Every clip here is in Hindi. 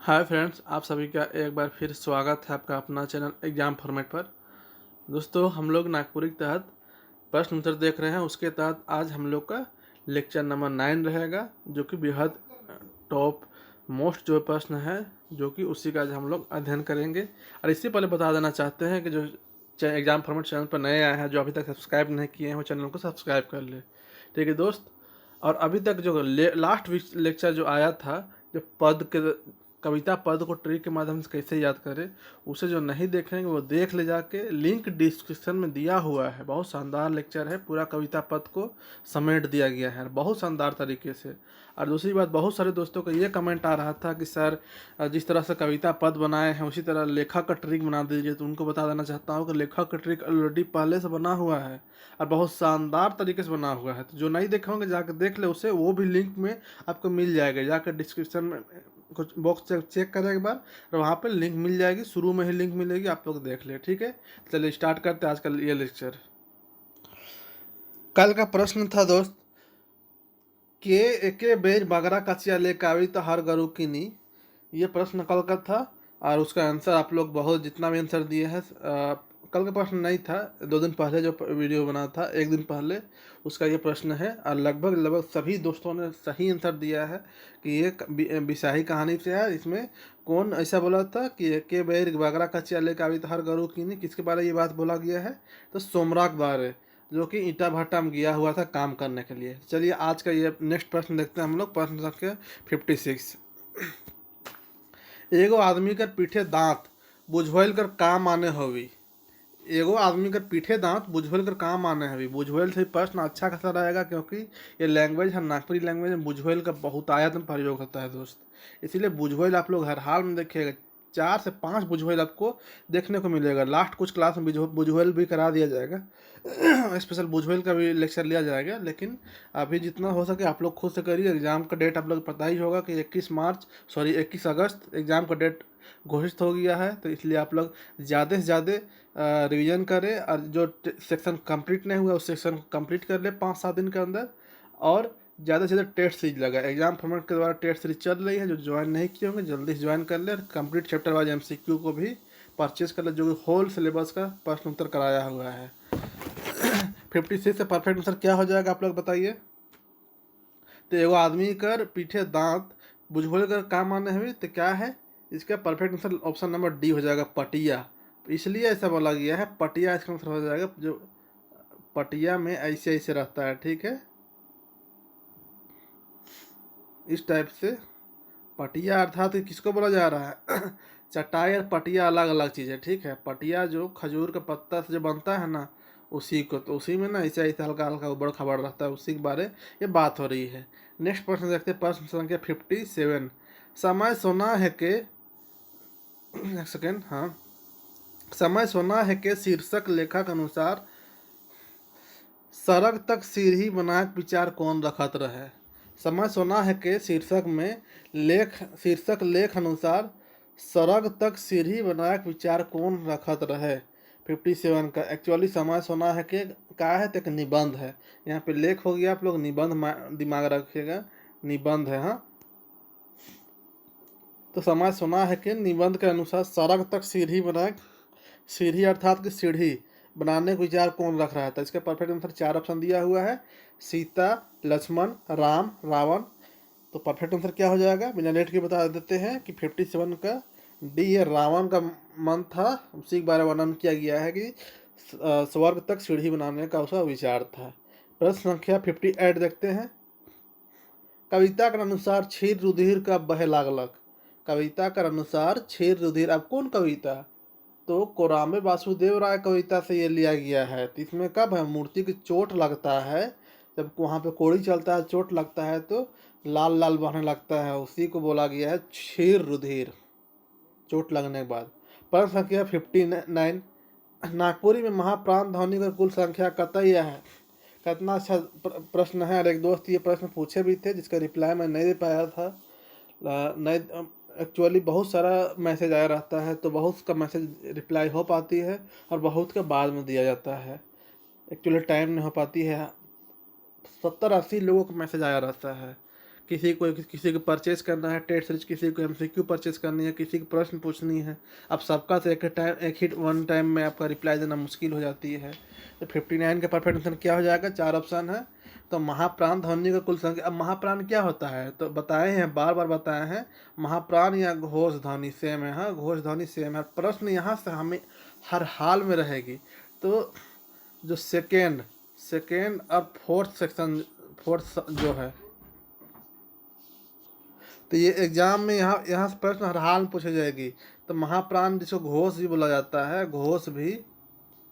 हाय फ्रेंड्स, आप सभी का एक बार फिर स्वागत है आपका अपना चैनल एग्जाम फॉर्मेट पर। दोस्तों, हम लोग नागपुरी के तहत प्रश्न उत्तर देख रहे हैं। उसके तहत आज हम लोग का लेक्चर नंबर 9 रहेगा, जो कि बेहद टॉप मोस्ट जो प्रश्न है, जो कि उसी का आज हम लोग अध्ययन करेंगे। और इससे पहले बता देना चाहते हैं कि जो एग्जाम फॉर्मेट चैनल पर नए आए हैं, जो अभी तक सब्सक्राइब नहीं किए हैं, वो चैनल को सब्सक्राइब कर ले। ठीक है दोस्त। और अभी तक जो लास्ट लेक्चर जो आया था, जो कविता पद को ट्री के माध्यम से कैसे याद करें, उसे जो नहीं देखेंगे वो देख ले जाके। लिंक डिस्क्रिप्शन में दिया हुआ है। बहुत शानदार लेक्चर है, पूरा कविता पद को समेट दिया गया है बहुत शानदार तरीके से। और दूसरी बात, बहुत सारे दोस्तों का ये कमेंट आ रहा था कि सर, जिस तरह से कविता पद बनाए हैं उसी तरह लेखक का ट्रिक बना दीजिए। तो उनको बता देना चाहता हूँ कि लेखक का ट्रिक ऑलरेडी पहले से बना हुआ है और बहुत शानदार तरीके से बना हुआ है। तो जो नहीं देखे होंगे जाकर देख ले उसे, वो भी लिंक में आपको मिल जाएगा। जाकर डिस्क्रिप्शन में कुछ बॉक्स चेक करें एक बार, और वहाँ पे लिंक मिल जाएगी। शुरू में ही लिंक मिलेगी, आप लोग देख ले। ठीक है, चलिए स्टार्ट करते हैं आज का ये लेक्चर। कल का प्रश्न था दोस्त, के एके बेज बगरा कचिया लेके आवी तो हर गरु की नी। ये प्रश्न कल का था और उसका आंसर आप लोग बहुत जितना भी आंसर दिए हैं, कल का प्रश्न नहीं था, 2 दिन पहले जो वीडियो बना था, 1 दिन पहले, उसका ये प्रश्न है। और लगभग सभी दोस्तों ने सही आंसर दिया है कि ये बिसाही कहानी से है। इसमें कौन ऐसा बोला था कि के बेर बगरा कचिया लेके आवी तो हर गरु की नी, किसके बारे में ये बात बोला गया है? तो सोमराग बारे, जो कि ईटा भट्टा में गया हुआ था काम करने के लिए। चलिए आज का ये नेक्स्ट प्रश्न देखते हैं हम लोग। प्रश्न संख्या 56। एगो आदमी कर पीठे दांत बुझवैल कर काम आने होवी। एगो आदमी कर पीठे दांत बुझवैल कर काम आने होवी। बुझवैल से प्रश्न अच्छा खासा रहेगा, क्योंकि ये लैंग्वेज है, नागपुरी लैंग्वेज में बुझवैल का बहुत आयत में प्रयोग होता है दोस्त। इसीलिए बुझवैल आप लोग हर हाल में देखिएगा। 4 से 5 बुझवैल आपको देखने को मिलेगा। लास्ट कुछ क्लास में बुझवैल भी करा दिया जाएगा। स्पेशल बुझवैल का भी लेक्चर लिया जाएगा। लेकिन अभी जितना हो सके आप लोग खुद से करिए। एग्जाम का डेट आप लोग पता ही होगा कि 21 अगस्त एग्जाम का डेट घोषित हो गया है। तो इसलिए आप लोग ज़्यादा से ज़्यादा रिवीजन करें, और जो सेक्शन कंप्लीट नहीं हुआ उस सेक्शन को कंप्लीट कर ले 5-7 दिन के अंदर। और ज़्यादा से ज़्यादा टेस्ट सीरीज लगा। एग्जाम फॉर्मेट के द्वारा टेस्ट सीरीज चल रही है, जो ज्वाइन नहीं किए होंगे जल्दी से ज्वाइन कर ले। और कंप्लीट चैप्टर वाइज एमसीक्यू को भी परचेज कर ले, जो कि होल सिलेबस का प्रश्न उत्तर कराया हुआ है। 56 से परफेक्ट आंसर क्या हो जाएगा आप लोग बताइए? तो एगो आदमी कर पीछे दांत बुझवल कर काम आने हुए, तो क्या है इसका perfect answer? Option number D हो जाएगा, पटिया। इसलिए ऐसा बोला गया है, पटिया इसका आंसर हो जाएगा। जो पटिया में ऐसे ऐसे रहता है, ठीक है, इस टाइप से। पटिया अर्थात किसको बोला जा रहा है? चटाई और पटिया अलग अलग चीज़ है, ठीक है। पटिया जो खजूर के पत्ता से जो बनता है ना, उसी को, तो उसी में ना ऐसे ऐसे हल्का हल्का उबड़ खबड़ रहता है, उसी के बारे ये बात हो रही है। नेक्स्ट प्रश्न देखते हैं, प्रश्न संख्या 57। समय सोना है के, एक सेकेंड, हाँ, समय सोना है के शीर्षक लेखक अनुसार सड़क तक सीढ़ी बनाक विचार कौन रखत रहे। समय सोना है के शीर्षक में शीर्षक लेख अनुसार सड़क तक सीढ़ी बनाक विचार कौन रखत रहे। 57 का एक्चुअली समय सोना है के का है, तो एक निबंध है। यहाँ पे लेख हो गया, आप लोग निबंध दिमाग रखिएगा, निबंध है। हाँ, तो समय सोना है कि निबंध के अनुसार सड़क तक सीढ़ी बनाए, सीढ़ी अर्थात कि सीढ़ी बनाने का विचार कौन रख रहा था। इसका परफेक्ट आंसर 4 ऑप्शन दिया हुआ है, सीता, लक्ष्मण, राम, रावण। तो परफेक्ट आंसर क्या हो जाएगा, बिना लेट के बता देते हैं कि 57 का डी है, रावण का मन था। उसी के बारे में वर्णन किया गया है कि स्वर्ग तक सीढ़ी बनाने का उसका विचार था। प्रश्न संख्या 58 देखते हैं। कविता के अनुसार क्षीर रुधिर का बहे लागलक। कविता के अनुसार क्षीर रुधिर, अब कौन कविता? तो कोरामे वासुदेव राय कविता से ये लिया गया है। तो इसमें कब है, मूर्ति की चोट लगता है, जब वहाँ पे कोड़ी चलता है, चोट लगता है तो लाल लाल बहने लगता है, उसी को बोला गया है क्षीर रुधिर, चोट लगने के बाद। प्रश्न संख्या 59। नागपुरी में महाप्राण ध्वनि का कुल संख्या कतई है। कितना अच्छा प्रश्न है। और एक दोस्त ये प्रश्न पूछे भी थे, जिसका रिप्लाई मैं नहीं दे पाया था। नहीं, एक्चुअली बहुत सारा मैसेज आया रहता है, तो बहुत का मैसेज रिप्लाई हो पाती है और बहुत का बाद में दिया जाता है। एक्चुअली टाइम नहीं हो पाती है। 70-80 लोगों का मैसेज आया रहता है किसी को परचेज करना है टेट सीरीज, किसी को एमसीक्यू परचेज करनी है, किसी को प्रश्न पूछनी है। अब सबका तो एक ही वन टाइम में आपका रिप्लाई देना मुश्किल हो जाती है। तो 59 का परफेक्ट आंसर क्या हो जाएगा? 4 ऑप्शन है। तो महाप्राण ध्वनि का कुल संख्या। अब महाप्राण क्या होता है तो बताए हैं, बार बार बताए हैं, महाप्राण या घोष ध्वनि सेम है। हाँ, घोष ध्वनि सेम है। प्रश्न यहाँ से हमें हर हाल में रहेगी। तो जो सेकेंड सेकेंड और फोर्थ सेक्शन, फोर्थ जो है, तो ये एग्जाम में यहाँ यहाँ से प्रश्न हर हाल में पूछी जाएगी। तो महाप्राण जिसको घोष भी बोला जाता है, घोष भी,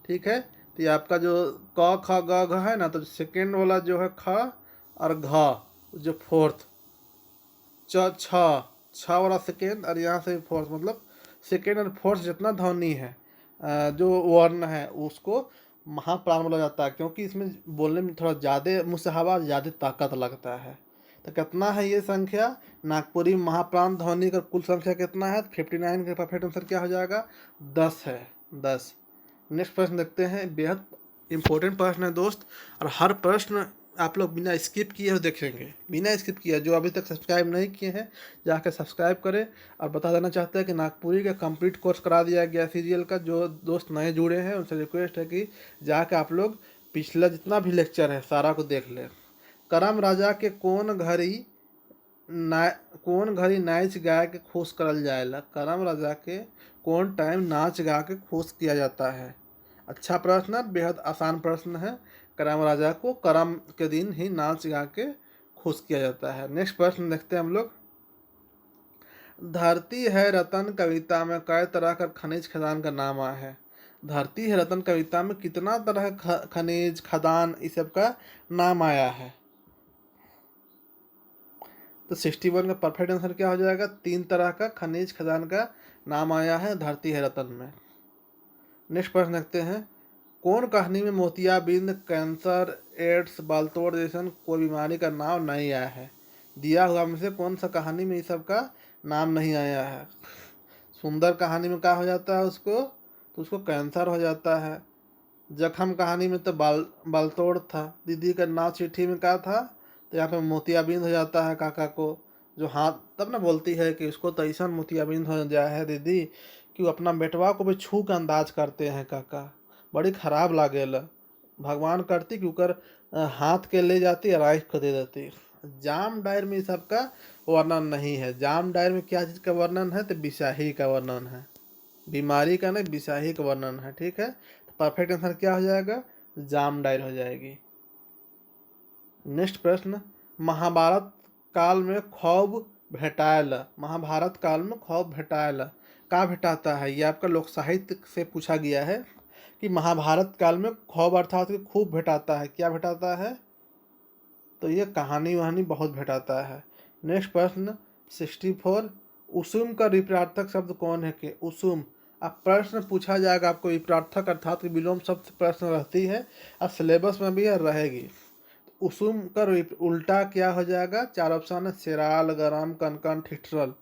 ठीक है। तो ये आपका जो क ख ग घ है ना, तो सेकेंड वाला जो है ख और घ, जो फोर्थ छ छ वाला सेकेंड, और यहाँ से फोर्थ, मतलब सेकेंड और फोर्थ जितना ध्वनि है, जो वर्ण है, उसको महाप्राण बोला जाता है, क्योंकि इसमें बोलने में थोड़ा ज़्यादा मुँह से हवा ज़्यादा ताकत लगता है। तो कितना है ये संख्या? नागपुरी महाप्राण ध्वनि का कुल संख्या कितना है? 59 का परफेक्ट आंसर क्या हो जाएगा? 10 है, 10। नेक्स्ट प्रश्न देखते हैं, बेहद इंपॉर्टेंट प्रश्न है दोस्त, और हर प्रश्न आप लोग बिना स्किप किए हुए देखेंगे, बिना स्किप किए। जो अभी तक सब्सक्राइब नहीं किए हैं जाकर सब्सक्राइब करें। और बता देना चाहते हैं कि नागपुरी का कंप्लीट कोर्स करा दिया गया सीरियल का। जो दोस्त नए जुड़े हैं उनसे रिक्वेस्ट है कि जाकर आप लोग पिछला जितना भी लेक्चर है सारा को देख लें। करम राजा के कौन घड़ी नाच गा के खुश करल जाएला? करम राजा के कौन टाइम नाच गा के खुश किया जाता है? अच्छा प्रश्न है, बेहद आसान प्रश्न है। करम राजा को करम के दिन ही नाच गा के खुश किया जाता है। नेक्स्ट प्रश्न देखते हैं हम लोग। धरती है रतन कविता में कई तरह का खनिज खदान का नाम आया है? धरती है रतन कविता में कितना तरह का खनिज खदान इस सब का नाम आया है? तो 61 का परफेक्ट आंसर क्या हो जाएगा? 3 तरह का खनिज खदान का नाम आया है धरती है रतन में। नेक्स्ट प्रश्न देखते हैं। कौन कहानी में मोतियाबिंद, कैंसर, एड्स, बालतोड़ जैसन कोई बीमारी का नाम नहीं आया है? दिया हुआ में से कौन सा कहानी में इस सब का नाम नहीं आया है? सुंदर कहानी में क्या हो जाता है उसको? तो उसको कैंसर हो जाता है। जखम कहानी में तो बालतोड़ था। दीदी का नाव चिट्ठी में क्या था? तो यहाँ पे मोतियाबिंद हो जाता है काका को, जो हाथ तब ना बोलती है कि उसको तो ऐसा मोतियाबिंद हो जाए है दीदी कि वो अपना बेटवा को भी छू के अंदाज करते हैं काका, बड़ी खराब लागेला। भगवान करती कि ओकर हाथ के ले जाती और आँख को दे देती। जाम डायर में इस सब का वर्णन नहीं है। जाम डायर में क्या चीज़ का वर्णन है? तो बिसाही का वर्णन है, बीमारी का नहीं, बिसाही का वर्णन है, ठीक है। तो परफेक्ट आंसर क्या हो जाएगा? जाम डायर हो जाएगी। नेक्स्ट प्रश्न। महाभारत काल में खौब भेटायल, महाभारत काल में खौब भेटायल का भेटाता है? ये आपका लोक साहित्य से पूछा गया है कि महाभारत काल में खौब अर्थात कि खूब भेटाता है, क्या भेटाता है? तो ये कहानी वहानी बहुत भेटाता है। नेक्स्ट प्रश्न 64। उसुम का विपरीतार्थक शब्द कौन है? के उसुम। अब प्रश्न पूछा जाएगा आपको, विपरीतार्थक अर्थात विलोम शब्द प्रश्न रहती है, अब सिलेबस में भी रहेगी। उसुम का उल्टा क्या हो जाएगा? 4 ऑप्शन है, शेराल, गरम, कनकन, ठिठरल।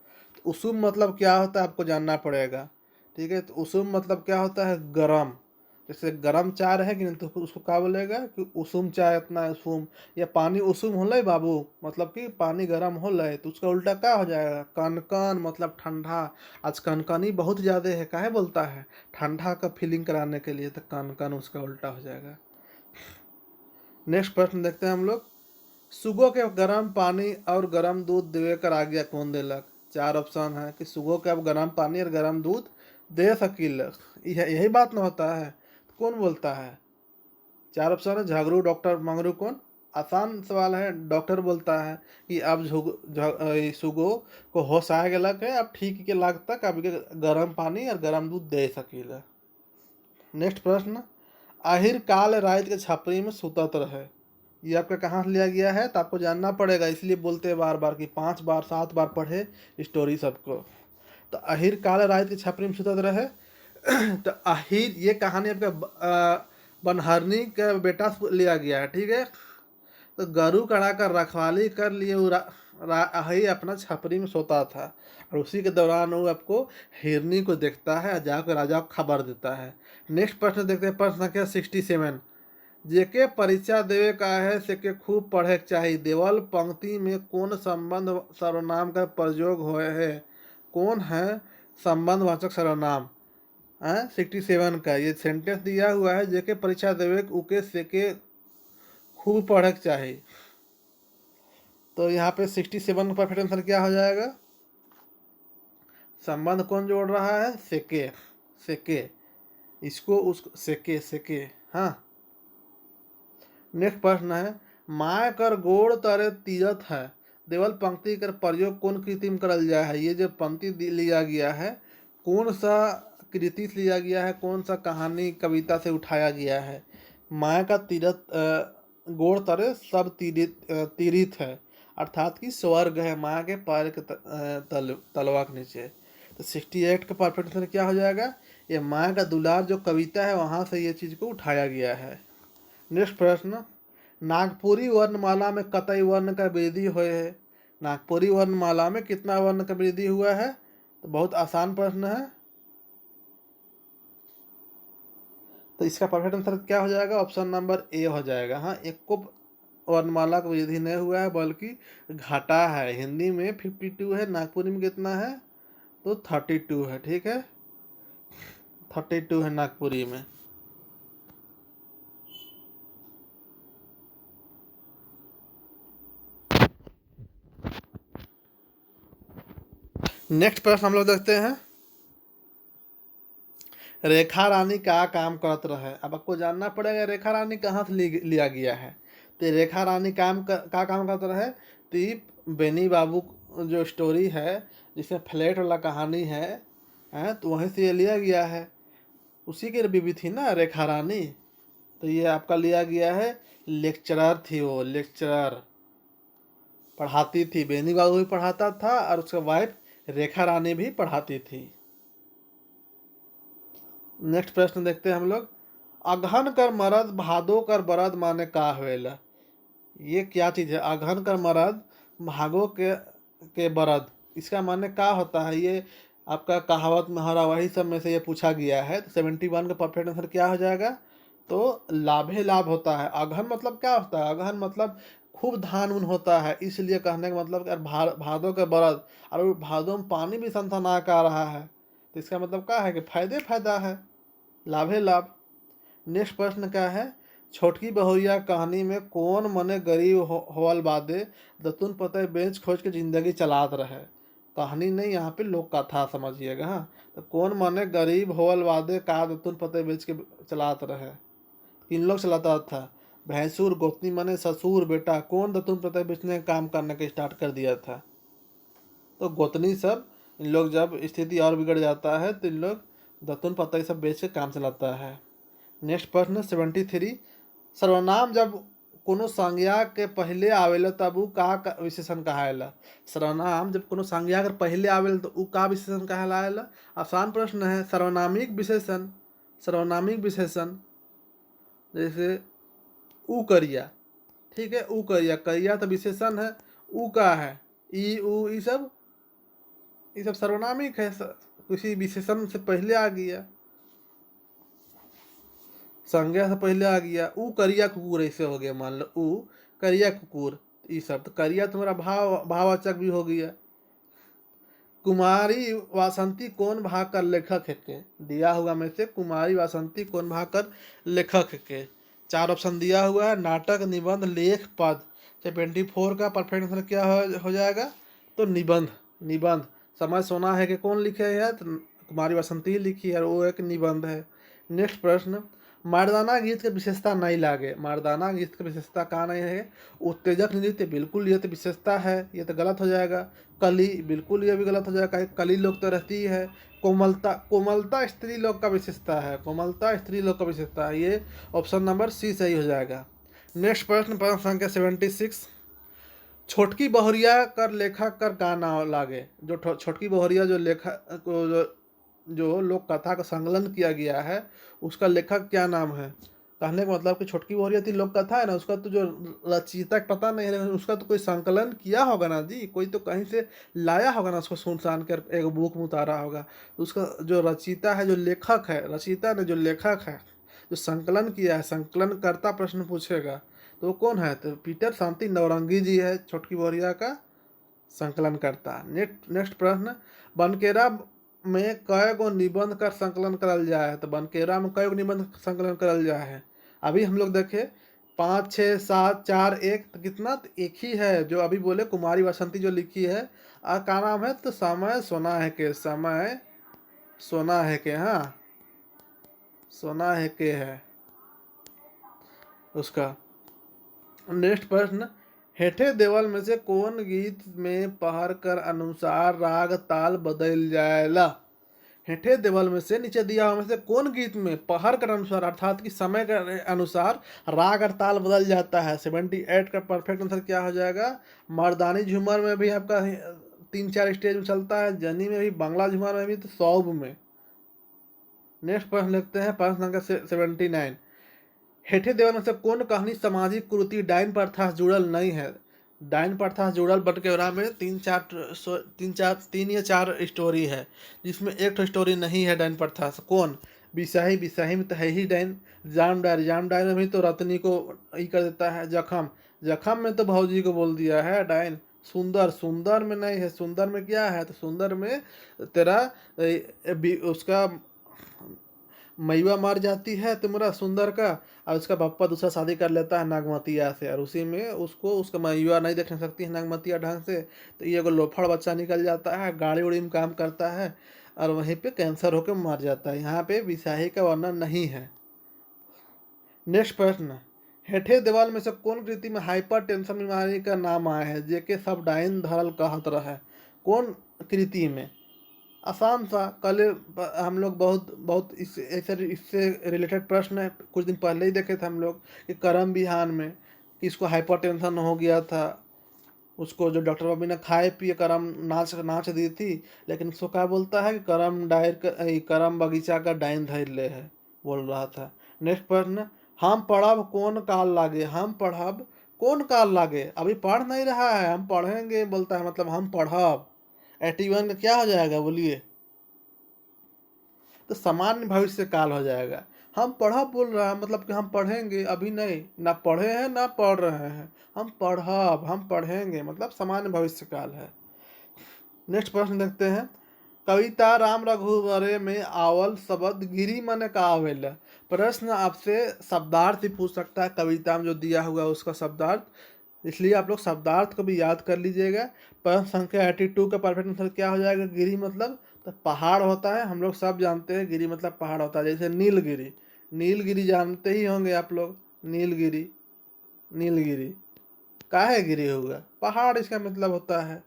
उसुम मतलब क्या होता है आपको जानना पड़ेगा, ठीक है। तो उसुम मतलब क्या होता है? गरम। जैसे गरम चाय है कि नहीं, तो उसको क्या बोलेगा कि उसुम चाय, इतना उसुम, या पानी उसुम होले बाबू, मतलब कि पानी गरम होले। तो उसका उल्टा क्या हो जाएगा? कनकन मतलब ठंडा। आज कनकनी बहुत ज़्यादा है, काहे बोलता है? ठंडा का फीलिंग कराने के लिए। तो कनकन उसका उल्टा हो जाएगा। नेक्स्ट प्रश्न देखते हैं हम लोग। सुगो के गर्म पानी और गर्म दूध देवे कर आज्ञा कौन देलक? 4 ऑप्शन है कि सुगो के अब गर्म पानी और गर्म दूध दे सकील, यही बात ना होता है, तो कौन बोलता है? 4 ऑप्शन है, झगड़ू, डॉक्टर, मंगरू। कौन? आसान सवाल है, डॉक्टर बोलता है कि अब सुगो को होश आ गलक है, अब ठीक के लाग तक अब गर्म पानी और गर्म दूध दे सकील। नेक्स्ट प्रश्न। आहिर काल रात के छपरी में सुतत रहे, ये आपका कहाँ से लिया गया है? तो आपको जानना पड़ेगा, इसलिए बोलते हैं बार बार कि 5 बार 7 बार पढ़े स्टोरी सबको। तो आहिर काल रात के छपरी में सुतत रहे तो आहिर ये कहानी आपका बनहरनी का बेटा से लिया गया है, ठीक है। तो गरु कड़ा कर रखवाली कर लिए आहिर अपना छपरी में सोता था, और उसी के दौरान वो आपको हिरनी को देखता है और जाकर राजा को खबर देता है। नेक्स्ट प्रश्न देखते हैं, प्रश्न संख्या 67। जेके परीक्षा देवे का है से के खूब पढ़े के चाहिए। देवल पंक्ति में कौन संबंध सर्वनाम का प्रयोग हुए है? कौन है संबंधवाचक सर्वनाम? 67 का ये सेंटेंस दिया हुआ है, जेके परीक्षा देवे उके से के खूब पढ़े के चाहिए। तो यहाँ पे 67 का परफेक्ट आंसर क्या हो जाएगा? संबंध कौन जोड़ रहा है? सेके। सेके इसको उसको सेके सेके। हाँ, नेक्स्ट प्रश्न है, माय कर गोड़ तरे तीरथ है, देवल पंक्ति कर प्रयोग कौन कृति करल जाए है? ये जो पंक्ति लिया गया है, कौन सा कृति से लिया गया है, कौन सा कहानी कविता से उठाया गया है? माय का तीरथ गोड़ तरे सब तीरित है, अर्थात कि स्वर्ग है माँ के पैर के तलवा के नीचे। तो 68 का परफेक्ट आंसर क्या हो जाएगा? ये माँ का दुलार जो कविता है वहाँ से ये चीज़ को उठाया गया है। नेक्स्ट प्रश्न, नागपुरी वर्णमाला में कतई वर्ण का वृद्धि हुए है? नागपुरी वर्णमाला में कितना वर्ण का वृद्धि हुआ है? तो बहुत आसान प्रश्न है। तो इसका परफेक्ट आंसर क्या हो जाएगा? ऑप्शन नंबर ए हो जाएगा। हाँ, एक को वर्णमाला का वृद्धि नहीं हुआ है बल्कि घटा है। हिंदी में 52 है, नागपुरी में कितना है? तो 32 है। ठीक है, 32 है नागपुरी में। नेक्स्ट प्रश्न हम लोग देखते हैं, रेखा रानी का काम करत रहे। अब आपको जानना पड़ेगा रेखा रानी कहाँ से लिया गया है। तो रेखा रानी काम करत रहे, तो ये बेनी बाबू जो स्टोरी है जिसमें फ्लैट वाला कहानी है, तो वहीं से ये लिया गया है। उसी की बीवी थी ना रेखा रानी। तो ये आपका लिया गया है, लेक्चरर थी वो, लेक्चरर पढ़ाती थी। बेनी बाबू भी पढ़ाता था और उसका वाइफ रेखा रानी भी पढ़ाती थी। नेक्स्ट प्रश्न देखते हैं हम लोग, अगहन कर मरद भादो कर बरद माने का होएला? ये क्या चीज़ है? अगहन कर मरद भागो के बरद, इसका माने का होता है? ये आपका कहावत महारा वही सब में से ये पूछा गया है। तो 71 का परफेक्ट आंसर क्या हो जाएगा? तो लाभे लाभ होता है। अगहन मतलब क्या होता है? अगहन मतलब खूब धान उन होता है, इसलिए कहने का मतलब यार भादो के बरद, और भादो में पानी भी सनसना का रहा है, तो इसका मतलब क्या है कि फायदे फायदा है, लाभे लाभ। नेक्स्ट प्रश्न क्या है, छोटकी बहुरिया कहानी में कौन मने गरीब होवल बादे दतुन पते बेच खोज के जिंदगी चलात रहे? कहानी नहीं, यहाँ पे लोक कथा समझिएगा। हाँ, तो कौन मने गरीब होवल बादे का दतुन पते बेच के चलात रहे? किन लोग चलाता था? भैंसुर, गोतनी मने ससुर बेटा। कौन दतुन पते बेचने का काम करने का स्टार्ट कर दिया था? तो गोतनी सब। इन लोग जब स्थिति और बिगड़ जाता है तो इन लोग दतुन पता सब बेच के काम चलाता है। नेक्स्ट प्रश्न 73, सर्वनाम जब कोनो संज्ञा के पहले आवेला तब उ का विशेषण कहाएला? सर्वनाम जब कोनो संज्ञा के पहले आवेला तो उ का विशेषण कहाएला? आसान प्रश्न है, सर्वनामिक विशेषण। सर्वनामिक विशेषण जैसे उ करिया, ठीक है, उ करिया, करिया तो विशेषण है, उ का है, ई उ ये सब सर्वनामिक है, किसी विशेषण से पहले आ गया, संज्ञा से पहले आ गया। ऊ करिया कुकुर ऐसे हो गया, मान लो ऊ करिया कुकुर, ये सब। तो करिया तुम्हारा भाववाचक भी हो गया। कुमारी वासंती कौन भाग कर लेखक है के? दिया हुआ में से कुमारी वासंती कौन भाग कर लेखक है के? 4 ऑप्शन दिया हुआ है, नाटक, निबंध, लेख, पद। 74 का परफेक्ट आंसर क्या हो जाएगा? तो निबंध। निबंध। समय सोना है कि कौन लिखे है? तो कुमारी वासंती लिखी है, और वो एक निबंध है। नेक्स्ट प्रश्न, मर्दाना गीत की विशेषता नहीं लागे। मर्दाना गीत की विशेषता कहाँ नहीं है? उत्तेजक नृत्य, बिल्कुल ये तो विशेषता है, ये तो गलत हो जाएगा। कली, बिल्कुल ये भी गलत हो जाएगा, कली लोग तो रहती है। कोमलता, कोमलता स्त्री लोग का विशेषता है, कोमलता स्त्री लोग का विशेषता है, ये ऑप्शन नंबर सी सही हो जाएगा। नेक्स्ट प्रश्न संख्या 76, छोटकी बहुरिया कर लेखक कर का नाम लागे? जो छोटकी बहुरिया जो लेखक जो लोक कथा का संकलन किया गया है उसका लेखक क्या नाम है? कहने का मतलब कि छोटकी बहुरिया थी लोक कथा है ना, उसका तो जो रचयिता पता नहीं है, उसका तो कोई संकलन किया होगा ना जी, कोई तो कहीं से लाया होगा ना, उसको सुन सान कर एक बुक में उतारा होगा। तो उसका जो रचयिता है, जो लेखक है, रचयिता ने जो लेखक है जो संकलन किया है, संकलन करता प्रश्न पूछेगा तो वो कौन है? तो पीटर शांति नौरंगी जी है, छोटकी बोरिया का संकलन करता। नेक्स्ट प्रश्न, बनकेरा में कय गो निबंध कर संकलन करल जाए है? तो बनकेरा में कय गो निबंध संकलन करल जाए है? अभी हम लोग देखे 5 6 7 4 1, तो कितना? तो एक ही है जो अभी बोले कुमारी बसंती जो लिखी है। का नाम है? तो समय सोना है के, समय सोना है के, हाँ सोना है के है उसका। नेक्स्ट प्रश्न, हेठे देवल में से कौन गीत में पहर कर अनुसार राग ताल बदल जाएला? हेठे देवल में से, नीचे दिया हुआ में से कौन गीत में पहर कर अनुसार अर्थात कि समय के अनुसार राग और ताल बदल जाता है? 78 का परफेक्ट आंसर क्या हो जाएगा? मर्दानी झूमर में भी आपका 3 4 स्टेज में चलता है, जनी में भी, बांग्ला झूमर में भी, तो सौब में। नेक्स्ट प्रश्न लिखते हैं, प्रश्न संख्या 79, हेठे देवल में से कौन कहानी सामाजिक कुरीति डाइन प्रथा से जुड़ल नहीं है? डाइन प्रथा से जुड़ल बटकेरा में 3 या 4 स्टोरी है, जिसमें एक तो स्टोरी नहीं है डाइन प्रथा से। कौन? बिसाही, बिसाही में तो है ही डाइन। जाम डायरी में भी तो रतनी को ही कर देता है। जखम, जखम में तो भौजी को बोल दिया है डाइन। सुंदर, सुंदर में नहीं है। सुंदर में क्या है? तो सुंदर में तेरा उसका मैवा मर जाती है तुम्हारा सुंदर का, और उसका पापा दूसरा शादी कर लेता है नागमतिया से, और उसी में उसको उसका मैवा नहीं देख सकती है नागमतिया ढंग से, तो ये एगो लोफड़ बच्चा निकल जाता है, गाड़ी उड़ी में काम करता है और वहीं पे कैंसर होकर मर जाता है। यहाँ पे बिसाही का वर्णन नहीं है। नेक्स्ट प्रश्न, हेठे देवाल में से कौन कृति में हाइपर टेंशन बीमारी का नाम आया है जेके सब डाइन धरल कहत रहे? कौन कृति में? आसान सा, कल हम लोग बहुत इससे रिलेटेड प्रश्न है, कुछ दिन पहले ही देखे थे हम लोग कि करम बिहान में किसको हाइपरटेंशन हो गया था, उसको जो डॉक्टर बाबी ने खाए पिए करम नाच दी थी, लेकिन उसको क्या बोलता है कि करम बगीचा का डाइन धैर ले है, बोल रहा था। नेक्स्ट प्रश्न, हम पढ़ब कौन काल लागे? हम पढ़ब कौन काल लागे? अभी पढ़ नहीं रहा है, हम पढ़ेंगे बोलता है, मतलब हम पढ़ब। 81 का क्या हो जाएगा बोलिए? तो सामान्य भविष्य काल हो जाएगा। हम पढ़ब बोल रहा है, मतलब कि हम पढ़ेंगे, अभी नहीं, ना पढ़े हैं ना पढ़ रहे हैं, हम पढ़ब, हम पढ़ेंगे, मतलब सामान्य भविष्य काल है। नेक्स्ट प्रश्न देखते हैं, कविता राम रघुवरे में आवल शब्द गिरी मन का आवेला? प्रश्न आपसे शब्दार्थ ही पूछ सकता है, कविता में जो दिया हुआ है उसका शब्दार्थ, इसलिए आप लोग शब्दार्थ को भी याद कर लीजिएगा। प्रश्न संख्या 82 का परफेक्ट आंसर क्या हो जाएगा? गिरी मतलब तो पहाड़ होता है, हम लोग सब जानते हैं गिरी मतलब पहाड़ होता है। जैसे नीलगिरी, नीलगिरी जानते ही होंगे आप लोग, नीलगिरी, नीलगिरी काहे गिरी होगा? पहाड़ इसका मतलब होता है।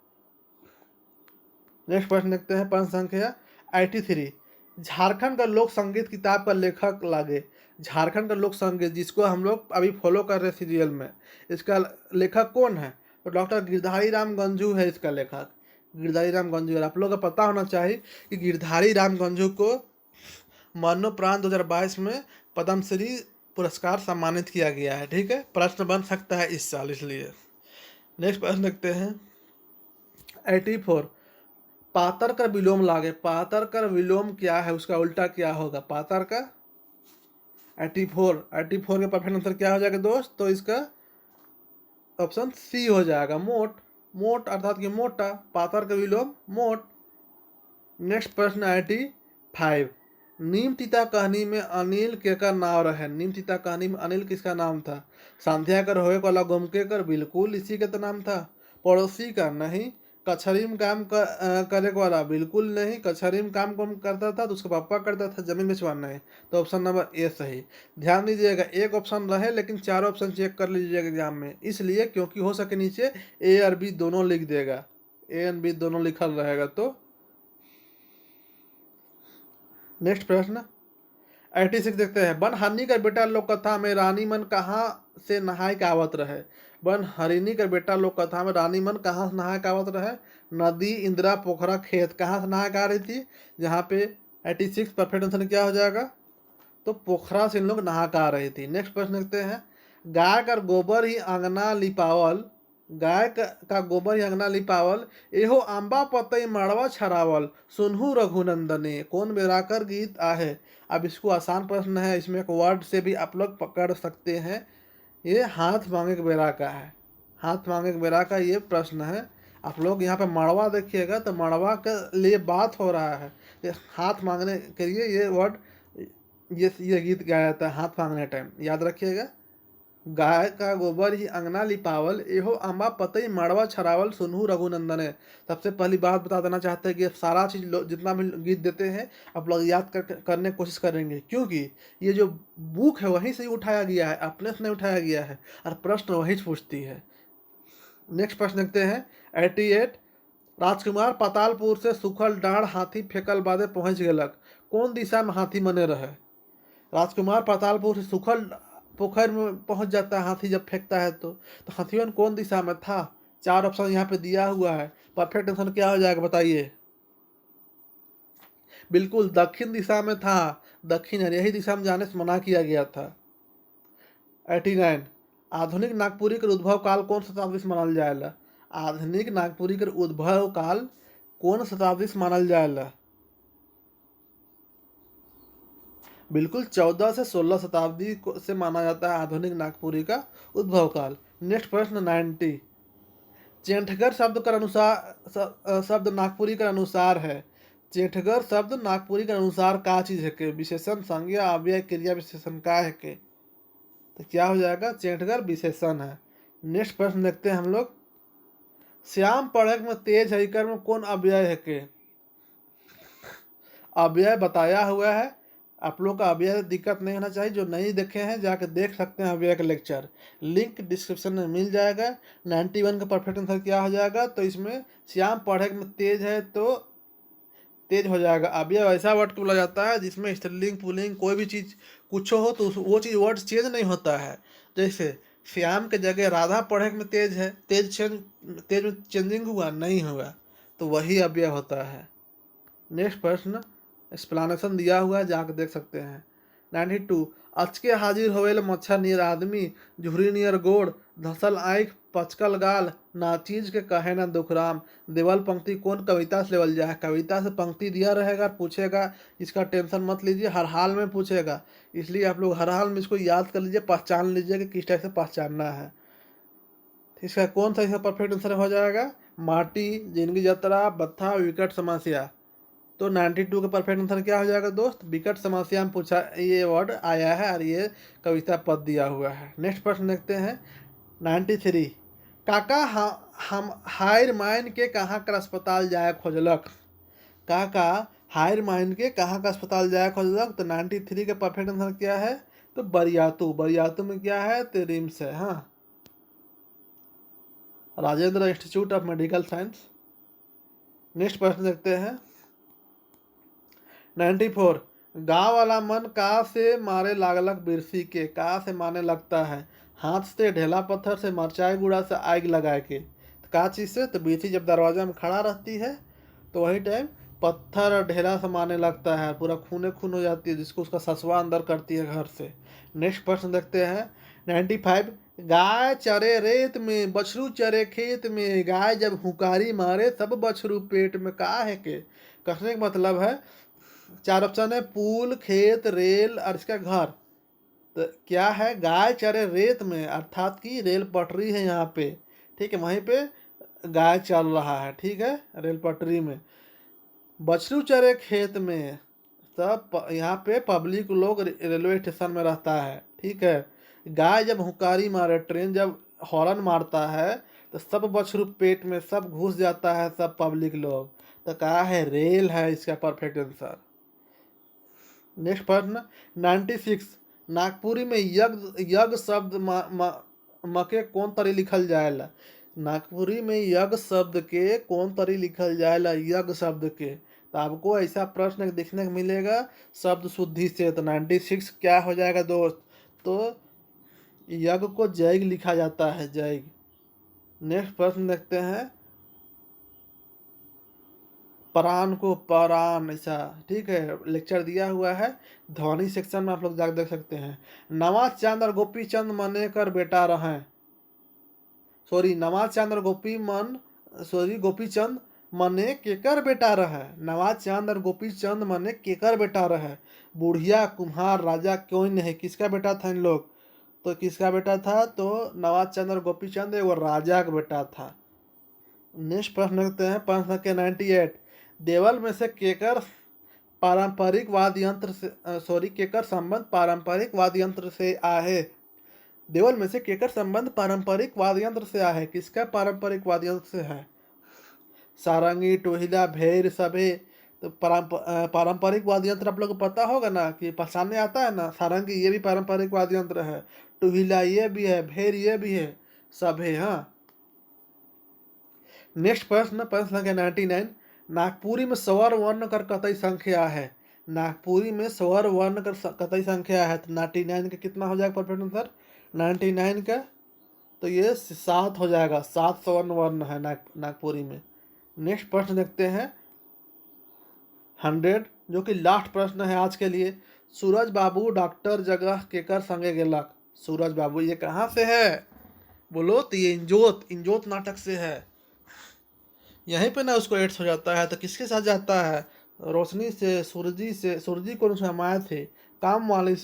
नेक्स्ट प्रश्न देखते हैं, प्रश्न संख्या 83, झारखंड का लोक संगीत किताब का लेखक लागे? झारखंड का लोक संगीत जिसको हम लोग अभी फॉलो कर रहे हैं सीरियल में, इसका लेखक कौन है? तो डॉक्टर गिरधारी राम गंजू है इसका लेखक, गिरधारी राम गंजू। और आप लोगों को पता होना चाहिए कि गिरधारी राम गंजू को मरणोपरांत 2022 में पद्मश्री पुरस्कार सम्मानित किया गया है। ठीक है, प्रश्न बन सकता है इस साल, इसलिए। नेक्स्ट प्रश्न देखते हैं, 84, पातर का विलोम लागे? पातर का विलोम क्या है, उसका उल्टा क्या होगा? पातर का 84 का परफेक्ट आंसर क्या हो जाएगा दोस्त? तो इसका ऑप्शन सी हो जाएगा, मोट। मोट अर्थात कि मोटा, पातर का विलोम मोट। नेक्स्ट प्रश्न 85, नीम तीता कहानी में अनिल केकर नाम रहे? नीम तीता कहानी में अनिल किसका नाम था? संध्या कर होए वाला गोमकेकर, बिल्कुल इसी का तो नाम था। पड़ोसी का नहीं। कचहरी में काम करे वाला, बिल्कुल नहीं। कचहरी में काम कौन करता था? तो उसका पापा करता था, जमीन बेचवाना है। तो ऑप्शन नंबर ए सही। ध्यान दीजिएगा, एक ऑप्शन रहे लेकिन 4 ऑप्शन चेक कर लीजिएगा एग्जाम में, इसलिए क्योंकि हो सके नीचे ए और बी दोनों लिख देगा, ए एंड बी दोनों लिखल रहेगा। तो नेक्स्ट प्रश्न 86 देखते हैं, बन हरनी का बेटा लोक कथा में रानी मन कहाँ से नहाय के आवत रहे? बन हरिणी का बेटा लोक कथा में रानी मन कहाँ से नहाय के आवत रहे? नदी, इंदिरा, पोखरा, खेत, कहाँ से नहाय के आ रही थी? जहाँ पे 86 परफेक्ट आंसर क्या हो जाएगा? तो पोखरा से इन लोग नहा के आ रही थी। नेक्स्ट प्रश्न देखते हैं, गाय का गोबर ही अंगना लिपावल गाय का गोबर ही अंगना लिपावल, एहो आंबा पतई मड़वा छरावल, सुनहु रघुनंदने, कौन बेराकर गीत आहे। अब इसको आसान प्रश्न है, इसमें एक वर्ड से भी आप लोग पकड़ सकते हैं। ये हाथ मांगे के बेरा का है, हाथ मांगे के बेरा का ये प्रश्न है। आप लोग यहाँ पे मड़वा देखिएगा तो मड़वा के लिए बात हो रहा है, ये हाथ मांगने के लिए ये वर्ड, ये गीत गाया जाता है हाथ मांगने टाइम, याद रखिएगा। गाय का गोबर ही अंगना लिपावल, एहो अम्बा पतई मड़वा छरावल, सुनहु रघुनंदन है। सबसे पहली बात बता देना चाहते हैं कि सारा चीज़ जितना भी गीत देते हैं आप लोग याद करने की कोशिश करेंगे, क्योंकि ये जो बुक है वहीं से ही उठाया गया है, अपने से नहीं उठाया गया है, और प्रश्न वहीं से पूछती है। नेक्स्ट प्रश्न देखते हैं 88। राजकुमार पातालपुर से सुखल डाढ़ हाथी फेंकल बादे पहुंच गलक, कौन दिशा में हाथी मने रहे। राजकुमार पातालपुर से सुखल पोखर में पहुंच जाता है हाथी जब फेंकता है तो हाथीवन कौन दिशा में था। 4 ऑप्शन यहाँ पे दिया हुआ है, परफेक्ट आंसर क्या हो जाएगा बताइए। बिल्कुल दक्षिण दिशा में था, दक्षिण है, यही दिशा में जाने से मना किया गया था। 89। आधुनिक नागपुरी के उद्भव काल कौन शताब्दी से मानल जाएला। आधुनिक नागपुरी के उद्भव काल कौन शताब्दी से मानल जाएला। बिल्कुल 14 से 16 शताब्दी से माना जाता है आधुनिक नागपुरी का उद्भव काल। नेक्स्ट प्रश्न 90। चेंठगर शब्द का अनुसार शब्द नागपुरी के अनुसार है। चेठगर शब्द नागपुरी के अनुसार का चीज है के, विशेषण संज्ञा अव्यय क्रिया विशेषण का है के, तो क्या हो जाएगा, चेठगर विशेषण है। नेक्स्ट प्रश्न देखते हैं हम लोग। श्याम पढ़क में तेज है में कौन अव्यय है के। अव्यय बताया हुआ है, आप लोग का अव्यय दिक्कत नहीं होना चाहिए। जो नहीं देखे हैं जाके देख सकते हैं अव्यय का लेक्चर, लिंक डिस्क्रिप्शन में मिल जाएगा। 91 का परफेक्ट आंसर क्या हो जाएगा, तो इसमें श्याम पढ़े में तेज है तो तेज हो जाएगा। अव्यय ऐसा वर्ड बोला जाता है जिसमें स्त्रीलिंग पुल्लिंग कोई भी चीज़ कुछ हो तो वो चीज़ वर्ड चेंज नहीं होता है। जैसे श्याम के जगह राधा पढ़े में तेज है, तेज में चेंजिंग हुआ नहीं हुआ, तो वही अव्यय होता है। नेक्स्ट प्रश्न एक्सप्लानेशन दिया हुआ है, जाकर देख सकते हैं। 92। अचके हाजिर होवेल मच्छर नियर आदमी, झुरी नियर गोड़, धसल आँख पचकल गाल, ना चीज के कहे ना दुखराम। देवल पंक्ति कौन कविता से लेवल जाए। कविता से पंक्ति दिया रहेगा, पूछेगा, इसका टेंशन मत लीजिए, हर हाल में पूछेगा, इसलिए आप लोग हर हाल में इसको याद कर लीजिए, पहचान लीजिए कि किस टाइप से पहचानना है। इसका कौन सा इसका परफेक्ट आंसर हो जाएगा, माटी, जिंदगी जतरा, बत्था, विकट समस्या। तो 92 का परफेक्ट आंसर क्या हो जाएगा दोस्त, विकट समस्या में पूछा ये वर्ड आया है और ये कविता पद दिया हुआ है। नेक्स्ट प्रश्न देखते हैं 93। काका हम हायर माइन के कहाँ का अस्पताल जाए खोजलक। काका हायर माइन के कहाँ का अस्पताल जाए खोजलक, तो 93 का परफेक्ट आंसर क्या है, तो बरियातू। बरियातू में क्या है, तो रिम्स है। हाँ, Rajendra institute of medical science. Next प्रश्न देखते हैं 94। गाँव वाला मन का से मारे लागलक बिरसी के, का से मारने लगता है, हाथ से, ढेला पत्थर से, मरचाई गुड़ा से, आग लगाए के। तो का चीज़ से, तो बिरसी जब दरवाजा में खड़ा रहती है तो वही टाइम पत्थर और ढेला से मारने लगता है, पूरा खूने खून हो जाती है, जिसको उसका ससुआ अंदर करती है घर से। नेक्स्ट प्रश्न देखते हैं 95। गाय चरे रेत में, बछरू चरे खेत में, गाय जब हुकारी मारे सब बछरू पेट में, का है के। कहने का मतलब है 4 ऑप्शन है, पुल, खेत, रेल और इसका घर। तो क्या है, गाय चरे रेत में, अर्थात कि रेल पटरी है यहाँ पे, ठीक है, वहीं पे गाय चल रहा है, ठीक है, रेल पटरी में। बछरू चरे खेत में, तब यहाँ पे पब्लिक लोग रेलवे स्टेशन में रहता है, ठीक है। गाय जब हुकारी मारे, ट्रेन जब हॉर्न मारता है तो सब बछरू पेट में सब घुस जाता है, सब पब्लिक लोग। तो कहा है रेल है इसका परफेक्ट आंसर। नेक्स्ट प्रश्न 96। नागपुरी में यज्ञ शब्द मके कौन तरी लिखल जाएला। नागपुरी में यज्ञ शब्द के कौन तरी लिखल जाएला, यज्ञ शब्द के। तो आपको ऐसा प्रश्न देखने को मिलेगा शब्द शुद्धि से। तो 96 क्या हो जाएगा दोस्त, तो यज्ञ को जैग लिखा जाता है, जैग। नेक्स्ट प्रश्न देखते हैं, परान को परान, ऐसा, ठीक है, लेक्चर दिया हुआ है, ध्वनि सेक्शन में आप लोग जाकर देख सकते हैं। नवा चंद और गोपी चंद मनेकर बेटा रहें, सॉरी नवाज चंद और गोपीचंद मने केकर बेटा रहे। नवाज चंद और गोपीचंद मने केकर बेटा रहे। बुढ़िया कुम्हार राजा क्यों नहीं, किसका बेटा था इन लोग। तो किसका बेटा था, तो नवाज चंद और गोपीचंद वो राजा का बेटा था। नेक्स्ट प्रश्न देखते हैं, प्रश्न संख्या 98। देवल में से केकर पारंपरिक वाद्य यंत्र से केकर संबंध पारंपरिक वाद्य यंत्र से आहे। देवल में से केकर संबंध पारंपरिक वाद्य यंत्र से आहे। किसका पारंपरिक वाद्य यंत्र से है। सारंगी, टोहिला, भेर, सभे। तो पारंपरिक वाद्य यंत्र आप लोग को पता होगा ना, कि पहचानने आता है ना। सारंगी ये भी पारंपरिक वाद्य यंत्र है, टोहिला ये भी है, भेर ये भी है, सभे। हाँ। नेक्स्ट प्रश्न, प्रश्न संख्या 99। नागपुरी में स्वर वर्ण कर कतई संख्या है। नागपुरी में स्वर वर्ण कर कतई संख्या है। तो 99 का कितना हो जाएगा परफेक्ट आंसर। 99 का तो ये 7 हो जाएगा। 7 स्वर्ण वर्ण है नागपुरी में। नेक्स्ट प्रश्न देखते हैं 100, जो कि लास्ट प्रश्न है आज के लिए। सूरज बाबू डॉक्टर जगह केकर संगे गेलक। सूरज बाबू ये कहाँ से है बोलो, तो ये इंजोत नाटक से है। यहीं पे ना उसको एड्स हो जाता है, तो किसके साथ जाता है, रोशनी से, सूरजी कौन उसमें माया थे, काम वाली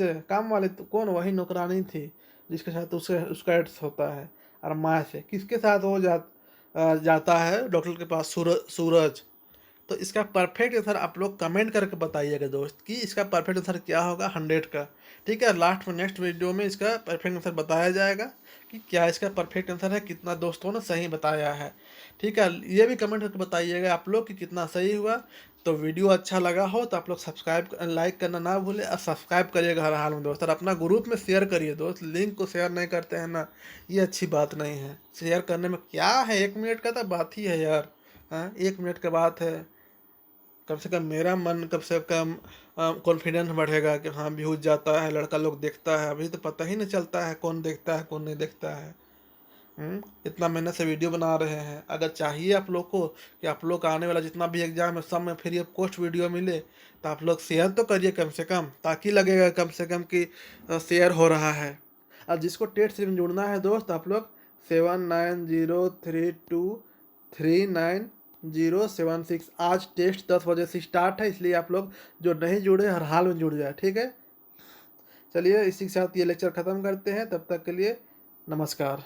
तो कौन, वही नौकरानी थी जिसके साथ उसका एड्स होता है। और माया से किसके साथ वो जाता है डॉक्टर के पास, सूरज। तो इसका परफेक्ट आंसर आप लोग कमेंट करके बताइएगा दोस्त, कि इसका परफेक्ट आंसर क्या होगा 100 का। ठीक है, लास्ट में नेक्स्ट वीडियो में इसका परफेक्ट आंसर बताया जाएगा कि क्या इसका परफेक्ट आंसर है, कितना दोस्तों ने सही बताया है। ठीक है, ये भी कमेंट करके बताइएगा आप लोग कि कितना सही हुआ। तो वीडियो अच्छा लगा हो तो आप लोग लाइक करना ना भूलें, और सब्सक्राइब करिएगा हर हाल में दोस्त। और अपना ग्रुप में शेयर करिए दोस्त, लिंक को शेयर नहीं करते हैं ना, ये अच्छी बात नहीं है। शेयर करने में क्या है, 1 मिनट का तो बात ही है यार। हाँ, 1 मिनट का बात है। कम से कम मेरा मन कम से कम कॉन्फिडेंस बढ़ेगा कि हाँ व्यूज जाता है, लड़का लोग देखता है। अभी तो पता ही नहीं चलता है कौन देखता है कौन नहीं देखता है। इतना मेहनत से वीडियो बना रहे हैं। अगर चाहिए आप लोग को कि आप लोग का आने वाला जितना भी एग्जाम है सब में फ्री ऑफ कॉस्ट वीडियो मिले, तो आप लोग शेयर तो करिए कम से कम, ताकि लगेगा कम से कम कि शेयर हो रहा है। और जिसको टेट से जुड़ना है दोस्त, आप लोग 7903239076। आज टेस्ट 10 बजे से स्टार्ट है, इसलिए आप लोग जो नहीं जुड़े हर हाल में जुड़ जाए। ठीक है, चलिए इसी के साथ ये लेक्चर ख़त्म करते हैं। तब तक के लिए नमस्कार।